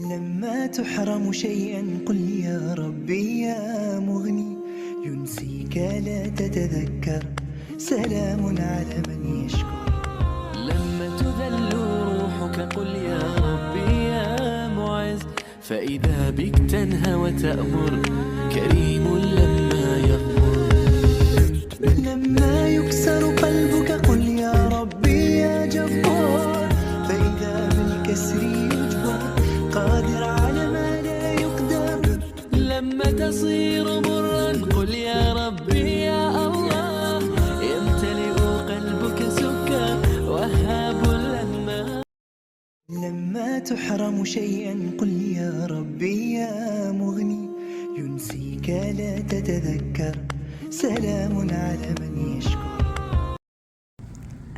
لما تحرم شيئا قل يا ربي يا مغني، ينسيك لا تتذكر، سلام على من يشكر. لما تذل روحك قل يا ربي يا معز، فإذا بك تنهى وتأمر، كريم لما يغفر. لما يكسر قلبك قل يا ربي يا جبار، فإذا بالكسر يجبر، قادر على ما لا يقدر. لما تصير مرا قل يا ربي يا الله، يمتلئ قلبك سكر، وهاب لما تحرم شيئا قل يا ربي يا مغني، ينسيك لا تتذكر، سلام على من يشكر.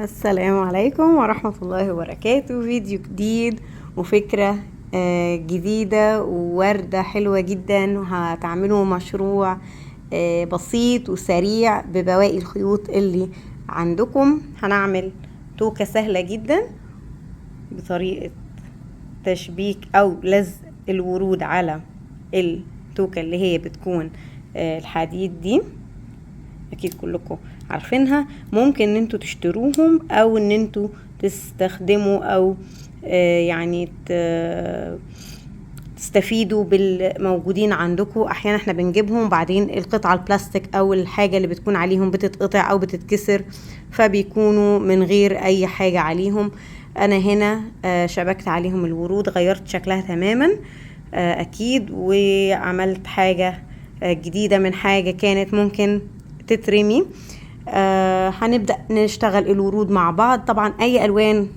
السلام عليكم ورحمة الله وبركاته. فيديو جديد وفكرة جديدة ووردة حلوة جدا، وهتعملوا مشروع بسيط وسريع ببواقي الخيوط اللي عندكم. هنعمل توكة سهلة جدا بطريقة تشبيك او لزق الورود على التوكة اللي هي بتكون الحديد دي، اكيد كلكم عارفينها. ممكن ان انتوا تشتروهم او ان انتوا تستخدموا او يعني تستفيدوا بالموجودين عندكم. احيانا احنا بنجيبهم بعدين القطعة البلاستيك او الحاجة اللي بتكون عليهم بتتقطع او بتتكسر، فبيكونوا من غير اي حاجة عليهم. انا هنا شبكت عليهم الورود، غيرت شكلها تماما اكيد، وعملت حاجة جديدة من حاجة كانت ممكن تترمي. هنبدأ نشتغل الورود مع بعض. طبعا اي الوان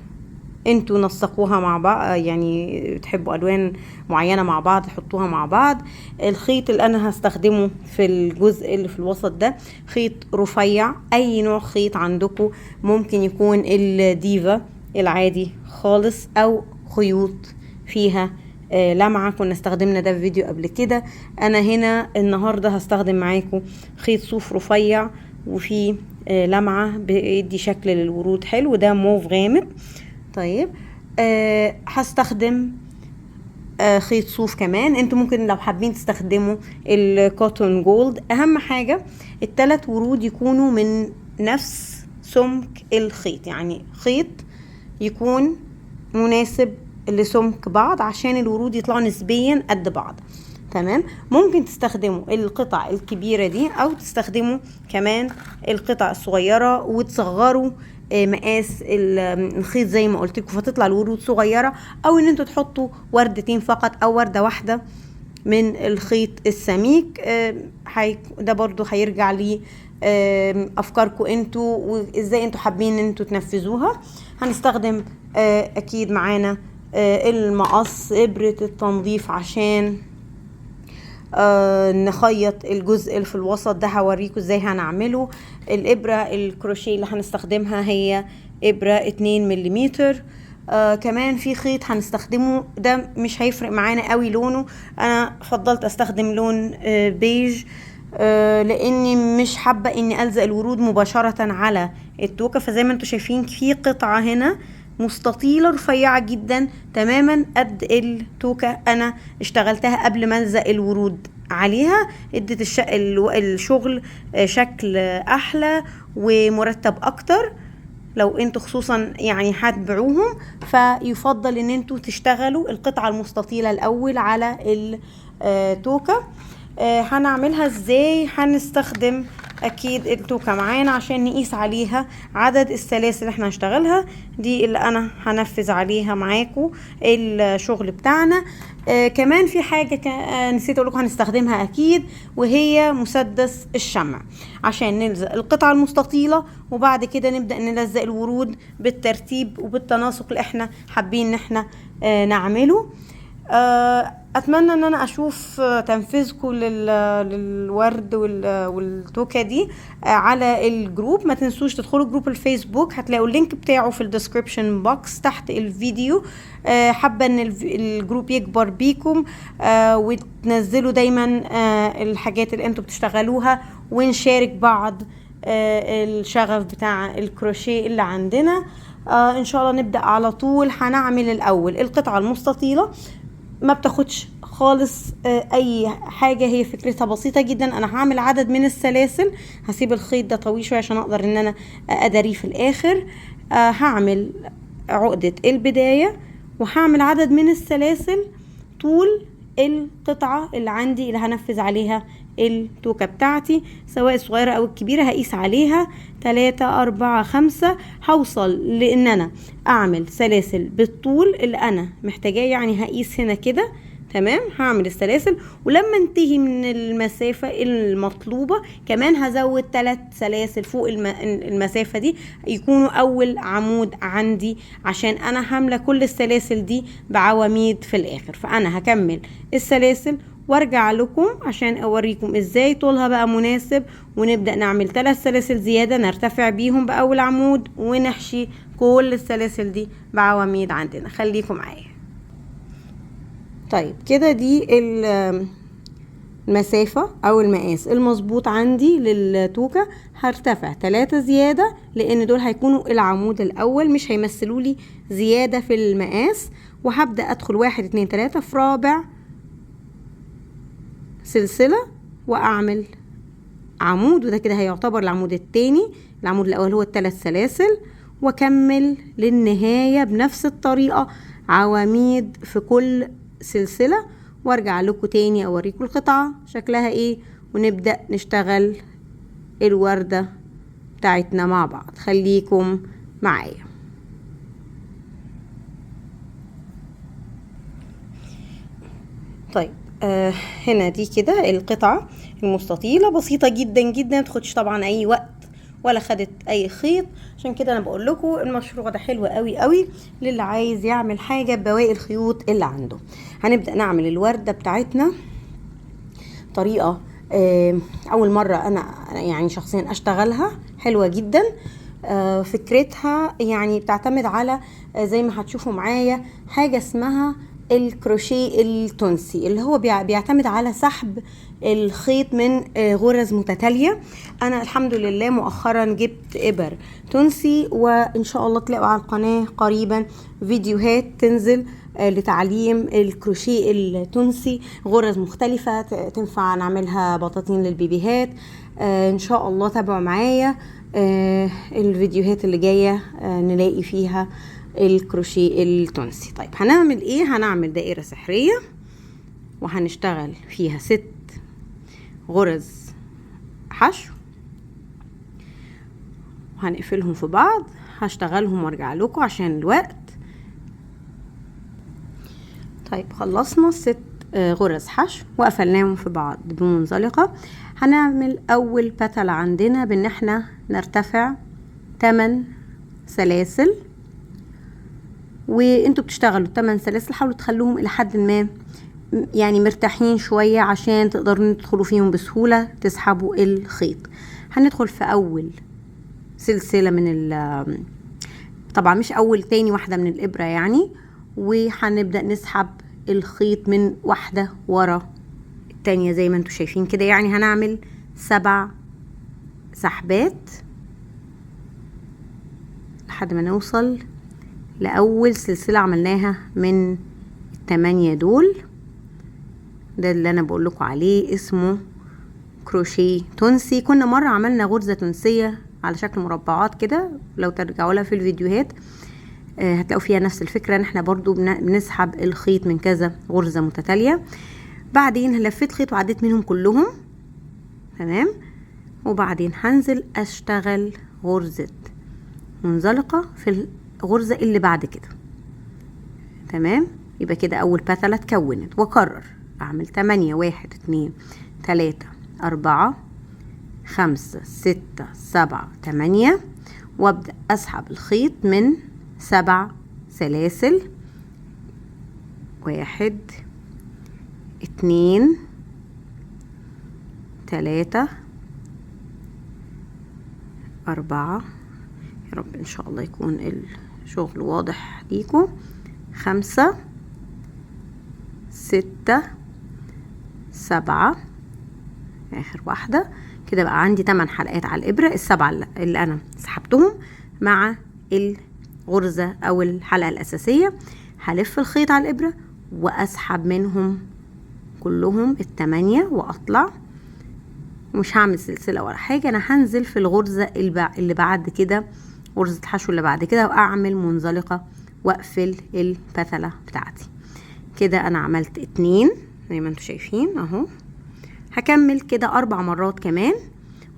انتوا نسقوها مع بعض، يعني تحبوا الوان معينة مع بعض حطوها مع بعض. الخيط اللي انا هستخدمه في الجزء اللي في الوسط ده خيط رفيع، اي نوع خيط عندكم، ممكن يكون الديفا العادي خالص او خيوط فيها لمعة، كنا استخدمنا ده في فيديو قبل كده. انا هنا النهاردة هستخدم معاكم خيط صوف رفيع وفيه لمعة بيدي شكل للورود حلو، ده موف غامق. طيب هستخدم خيط صوف كمان. انتوا ممكن لو حابين تستخدموا الكوتون جولد. اهم حاجة الثلاث ورود يكونوا من نفس سمك الخيط، يعني خيط يكون مناسب لسمك بعض عشان الورود يطلعوا نسبيا قد بعض. تمام. ممكن تستخدموا القطع الكبيرة دي او تستخدموا كمان القطع الصغيرة وتصغروا مقاس الخيط زي ما قلت لكم، فتطلع الورود صغيرة، او ان انتوا تحطوا وردتين فقط او وردة واحدة من الخيط السميك. ده برضو هيرجع لي افكاركم انتوا وازاي انتوا حابين ان انتوا تنفذوها. هنستخدم اكيد معانا المقص، ابرة التنظيف عشان نخيط الجزء اللي في الوسط ده، هوريكم ازاي هنعمله. الابرة الكروشيه اللي هنستخدمها هي ابرة 2 مليمتر. كمان في خيط هنستخدمه، ده مش هيفرق معانا قوي لونه، انا فضلت استخدم لون بيج لاني مش حابة اني الزق الورود مباشرة على التوكة. فزي ما انتوا شايفين في قطعة هنا مستطيلة رفيعة جدا تماما قد التوكة، انا اشتغلتها قبل ما الزق الورود عليها، ادت الشغل شكل احلى ومرتب اكتر. لو انتوا خصوصا يعني هتبيعوهم فيفضل ان انتوا تشتغلوا القطعة المستطيلة الاول على التوكة. هنعملها ازاي؟ هنستخدم اكيد التوكة معانا عشان نقيس عليها عدد السلاسل اللي احنا هنشتغلها، دي اللي انا هنفذ عليها معاكم الشغل بتاعنا. كمان في حاجة نسيت اقولكم هنستخدمها اكيد، وهي مسدس الشمع عشان نلزق القطعة المستطيلة، وبعد كده نبدأ نلزق الورود بالترتيب وبالتناسق اللي احنا حابين ان احنا نعمله. اتمنى ان انا اشوف تنفيذكم للورد والتوكة دي على الجروب. ما تنسوش تدخلوا جروب الفيسبوك، هتلاقوا اللينك بتاعه في الديسكريبشن بوكس تحت الفيديو. حابة ان الجروب يكبر بيكم وتنزلوا دايما الحاجات اللي انتوا بتشتغلوها، ونشارك بعض الشغف بتاع الكروشيه اللي عندنا. ان شاء الله نبدأ على طول. هنعمل الاول القطعة المستطيلة ما بتاخدش خالص اي حاجة، هي فكرتها بسيطة جدا. انا هعمل عدد من السلاسل، هسيب الخيط ده طويل شوية عشان اقدر ان انا اداريه في الاخر. هعمل عقدة البداية وهعمل عدد من السلاسل طول القطعة اللي عندي اللي هنفذ عليها التوكة بتاعتي، سواء الصغيرة او الكبيرة. هقيس عليها 3 4 5، هوصل لان انا اعمل سلاسل بالطول اللي انا محتاجاه. يعني هقيس هنا كده، تمام، هعمل السلاسل، ولما انتهي من المسافة المطلوبة كمان هزود 3 سلاسل فوق المسافة دي، يكونوا اول عمود عندي، عشان انا هاملة كل السلاسل دي بعواميد في الاخر. فانا هكمل السلاسل وارجع لكم عشان اوريكم ازاي طولها بقى مناسب، ونبدأ نعمل 3 سلاسل زيادة نرتفع بيهم باول عمود، ونحشي كل السلاسل دي بعواميد عندنا. خليكم معايا. طيب كده دي المسافة او المقاس المظبوط عندي للتوكة. هرتفع 3 زيادة لان دول هيكونوا العمود الاول، مش هيمثلوا لي زيادة في المقاس. وهبدأ ادخل 1 2 3 في رابع سلسلة واعمل عمود، وده كده هيعتبر العمود التاني. العمود الاول هو ال3 سلاسل، واكمل للنهاية بنفس الطريقة عواميد في كل سلسلة، وارجع لكم تاني اوريكم القطعة شكلها ايه، ونبدأ نشتغل الوردة بتاعتنا مع بعض. خليكم معايا. طيب هنا دي كده القطعة المستطيلة، بسيطة جدا جدا، متاخدش طبعا اي وقت ولا خدت اي خيط. عشان كده انا بقول لكم المشروع ده حلو قوي قوي للي عايز يعمل حاجة ببواقي الخيوط اللي عنده. هنبدأ نعمل الوردة بتاعتنا طريقة اول مرة انا يعني شخصيا اشتغلها، حلوة جدا. فكرتها يعني بتعتمد على زي ما هتشوفوا معايا حاجة اسمها الكروشيه التونسي، اللي هو بيعتمد على سحب الخيط من غرز متتالية. انا الحمد لله مؤخرا جبت ابر تونسي، وان شاء الله تلاقوا على القناة قريبا فيديوهات تنزل لتعليم الكروشيه التونسي، غرز مختلفة تنفع نعملها بطاطين للبيبيهات. ان شاء الله تابعوا معايا الفيديوهات اللي جاية نلاقي فيها الكروشيه التونسي. طيب هنعمل ايه؟ هنعمل دائرة سحرية وهنشتغل فيها 6 غرز حشو، وهنقفلهم في بعض. هشتغلهم وارجع لكم عشان الوقت. طيب خلصنا 6 غرز حشو وقفلناهم في بعض بمنزلقة. هنعمل اول بتل عندنا بان احنا نرتفع 8 سلاسل، وانتوا بتشتغلوا 8 سلاسل حاولوا تخلوهم الى حد ما يعني مرتاحين شوية عشان تقدروا تدخلوا فيهم بسهولة تسحبوا الخيط. هندخل في اول سلسلة من طبعا مش اول، تاني واحدة من الابرة يعني، وهنبدأ نسحب الخيط من واحدة ورا التانية زي ما انتوا شايفين كده. يعني هنعمل 7 سحبات لحد ما نوصل لأول سلسلة عملناها من 8 دول. ده اللي انا بقول لكم عليه اسمه كروشيه تونسي. كنا مرة عملنا غرزة تونسية على شكل مربعات كده، لو ترجعوا لها في الفيديوهات هتلاقوا فيها نفس الفكرة، ان احنا برضو بنسحب الخيط من كذا غرزة متتالية. بعدين لفيت خيط وعديت منهم كلهم، تمام، وبعدين هنزل اشتغل غرزة منزلقة في الغرزة اللي بعد كده، تمام. يبقى كده اول بتلة اتكونت، واكرر اعمل 8 1 2 3 4 5 6 7 8، وابدأ اسحب الخيط من 7 سلاسل. 1 2 3 4، يا رب ان شاء الله يكون الشغل واضح ليكم. 5 6 7، اخر واحدة كده بقى عندي 8 حلقات على الابرة. ال7 اللي انا سحبتهم مع الغرزة او الحلقة الاساسية، هلف الخيط على الابرة واسحب منهم كلهم ال8 واطلع، ومش هعمل سلسلة ولا حاجة. انا هنزل في الغرزة اللي بعد كده، غرزة الحشو اللي بعد كده، واعمل منزلقة واقفل الفتلة بتاعتي كده. انا عملت 2 زي ما انتم شايفين اهو. هكمل كده 4 مرات كمان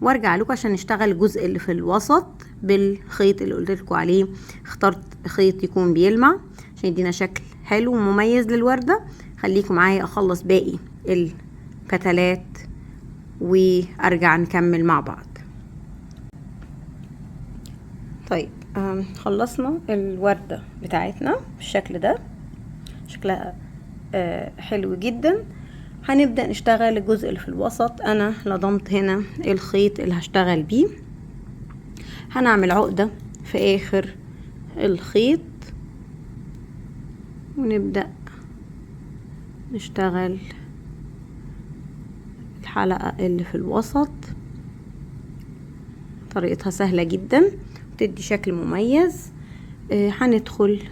وارجع لكم عشان نشتغل الجزء اللي في الوسط بالخيط اللي قلت لكم عليه. اخترت خيط يكون بيلمع عشان يدينا شكل حلو ومميز للوردة. خليكم معايا اخلص باقي الفتلات وارجع نكمل مع بعض. طيب خلصنا الوردة بتاعتنا بالشكل ده، شكلها حلو جدا. هنبدأ نشتغل الجزء اللي في الوسط. انا لضمت هنا الخيط اللي هشتغل بيه. هنعمل عقدة في اخر الخيط ونبدأ نشتغل الحلقة اللي في الوسط. طريقتها سهلة جدا وتدي شكل مميز. هندخل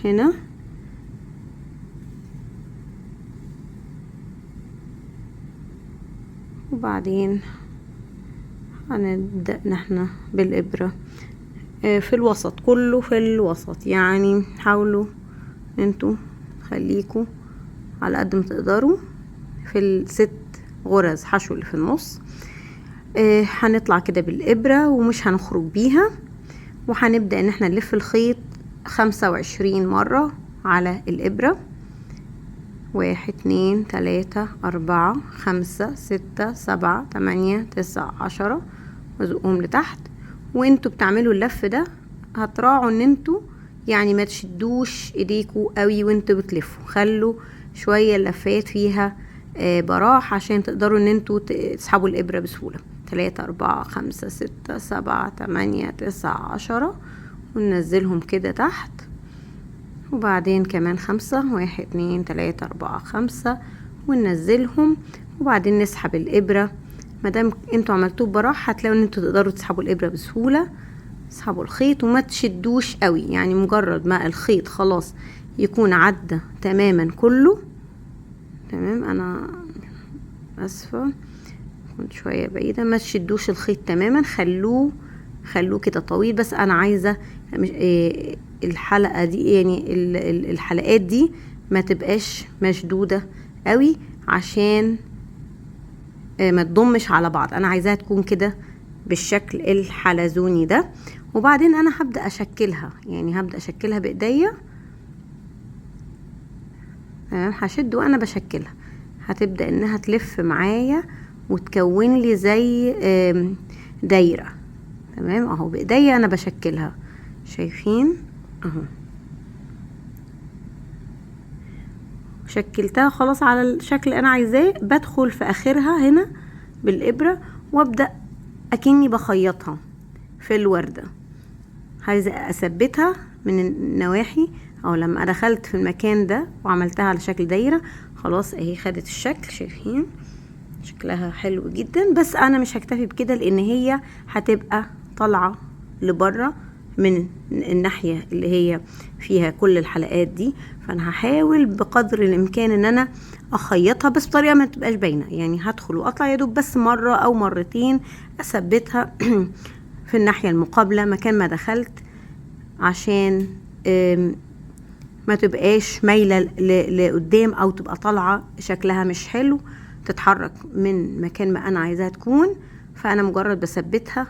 هنا وبعدين هنبدأ نحن بالإبرة في الوسط كله، في الوسط يعني حاولوا انتوا خليكوا على قد ما تقدروا في ال6 غرز حشو اللي في النص. هنطلع كده بالإبرة ومش هنخرج بيها، وهنبدأ ان احنا نلف الخيط 25 مرة على الإبرة. 1 2 3 4 5 6 7 8 9 10 وازقهم لتحت. وانتوا بتعملوا اللف ده هتراعوا ان انتوا يعني ما تشدوش ايديكوا قوي وانتوا بتلفوا، خلوا شوية اللفات فيها براح عشان تقدروا ان انتوا تسحبوا الابرة بسهولة. 3 4 5 6 7 8 9 10 وننزلهم كده تحت، وبعدين كمان 5 1 2 3 4 5 وننزلهم، وبعدين نسحب الابرة. مادام انتوا عملتوه براح هتلاقوا ان انتوا تقدروا تسحبوا الابرة بسهولة. اسحبوا الخيط وما تشدوش قوي، يعني مجرد ما الخيط خلاص يكون عدى تماما كله. تمام، انا اسفة كنت شوية بعيدة. ما تشدوش الخيط تماما، خلوه كده طويل. بس انا عايزة الحلقة دي يعني الحلقات دي ما تبقاش مشدودة قوي عشان ما تضمش على بعض. انا عايزاها تكون كده بالشكل الحلزوني ده. وبعدين انا هبدأ اشكلها، يعني هبدأ اشكلها بايديا. هشد وانا بشكلها، هتبدأ انها تلف معايا وتكون لي زي دايرة. تمام اهو بايديا انا بشكلها، شايفين اهو. شكلتها خلاص على الشكل انا عايزاه. بدخل في اخرها هنا بالابرة وابدأ اكني بخيطها في الوردة. عايزة اثبتها من النواحي، او لما دخلت في المكان ده وعملتها على شكل دايرة خلاص اهي خدت الشكل. شايفين شكلها حلو جدا. بس انا مش هكتفي بكده لان هي هتبقى طالعة لبره من الناحية اللي هي فيها كل الحلقات دي. فانا هحاول بقدر الامكان ان انا اخيطها بس بطريقة ما تبقاش باينة، يعني هدخل واطلع يدوب بس مرة او مرتين اثبتها في الناحية المقابلة مكان ما دخلت، عشان ما تبقاش مايلة لقدام او تبقى طالعة شكلها مش حلو، تتحرك من مكان ما انا عايزاها تكون. فانا مجرد بثبتها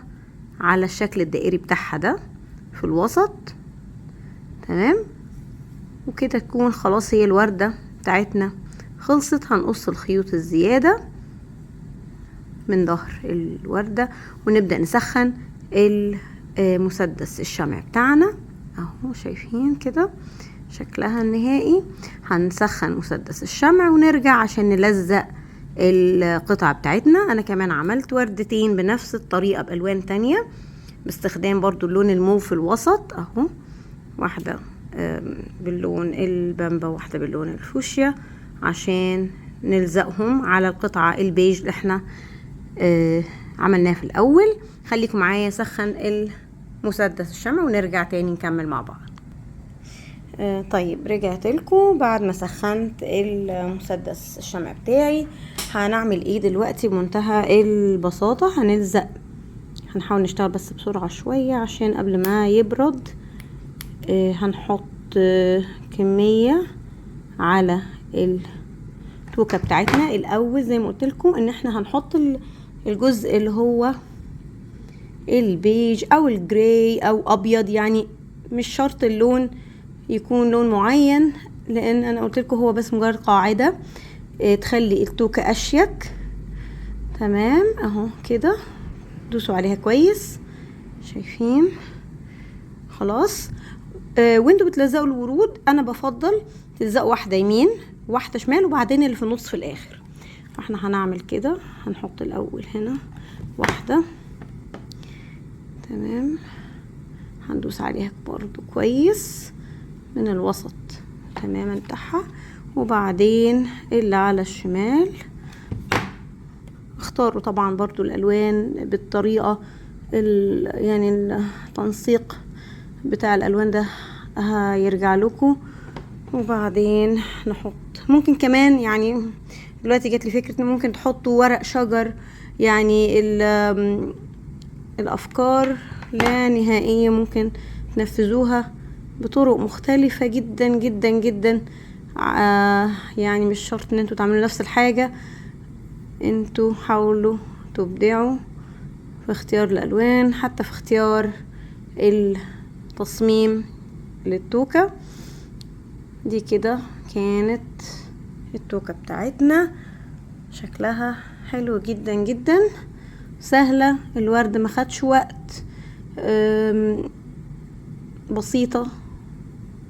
على الشكل الدائري بتاعها ده في الوسط. تمام، وكده تكون خلاص هي الوردة بتاعتنا خلصت. هنقص الخيوط الزيادة من ظهر الوردة ونبدأ نسخن المسدس الشمع بتاعنا اهو. شايفين كده شكلها النهائي. هنسخن مسدس الشمع ونرجع عشان نلزق القطعة بتاعتنا. انا كمان عملت وردتين بنفس الطريقة بألوان تانية باستخدام برضو اللون الموف في الوسط اهو. واحدة باللون البامبا واحدة باللون الفوشيا عشان نلزقهم على القطعة البيج اللي احنا عملناها في الاول. خليكم معايا سخن المسدس الشمع ونرجع تاني نكمل مع بعض. طيب رجعت لكم بعد ما سخنت المسدس الشمع بتاعي. هنعمل ايه دلوقتي بمنتهى البساطة؟ هنلزق، هنحاول نشتغل بس بسرعة شوية عشان قبل ما يبرد. هنحط كمية على التوكة بتاعتنا. الاول زي ما قلت لكم ان احنا هنحط الجزء اللي هو البيج او الجراي او ابيض، يعني مش شرط اللون يكون لون معين، لان انا قلت لكم هو بس مجرد قاعدة تخلي التوكة اشيك. تمام اهو كده، دوسوا عليها كويس، شايفين؟ خلاص. وانتوا بتلزقوا الورود انا بفضل تلزقوا واحدة يمين واحدة شمال وبعدين اللي في النص في الاخر. فاحنا هنعمل كده، هنحط الاول هنا واحدة، تمام، هندوس عليها برضو كويس من الوسط تماما بتاعها، وبعدين اللي على الشمال. اختاروا طبعا برضو الالوان بالطريقة يعني التنسيق بتاع الالوان ده هيرجع لكم. وبعدين نحط، ممكن كمان يعني دلوقتي جات لي فكرة ان ممكن تحطوا ورق شجر، يعني الافكار لا نهائية ممكن تنفذوها بطرق مختلفة جدا جدا جدا. يعني مش شرط ان انتوا تعملوا نفس الحاجة، انتوا حاولوا تبدعوا في اختيار الالوان، حتى في اختيار التصميم للتوكة دي. كده كانت التوكة بتاعتنا، شكلها حلو جدا جدا، سهلة، الورد ما خدش وقت، بسيطة،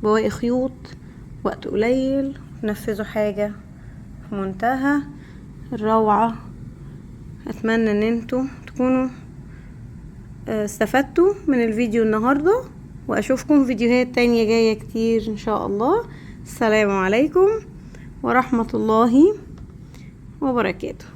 بواقي خيوط، وقت قليل، نفذوا حاجة في منتهى الروعة. اتمنى ان انتوا تكونوا استفدتوا من الفيديو النهاردة، واشوفكم فيديوهات تانية جاية كتير ان شاء الله. السلام عليكم ورحمة الله وبركاته.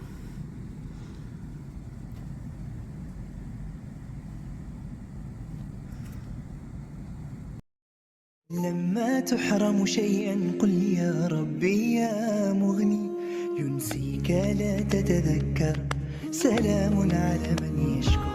لما تحرم شيئا قل يا ربي يا مغني، ينسيك لا تتذكر، سلام على من يشكو.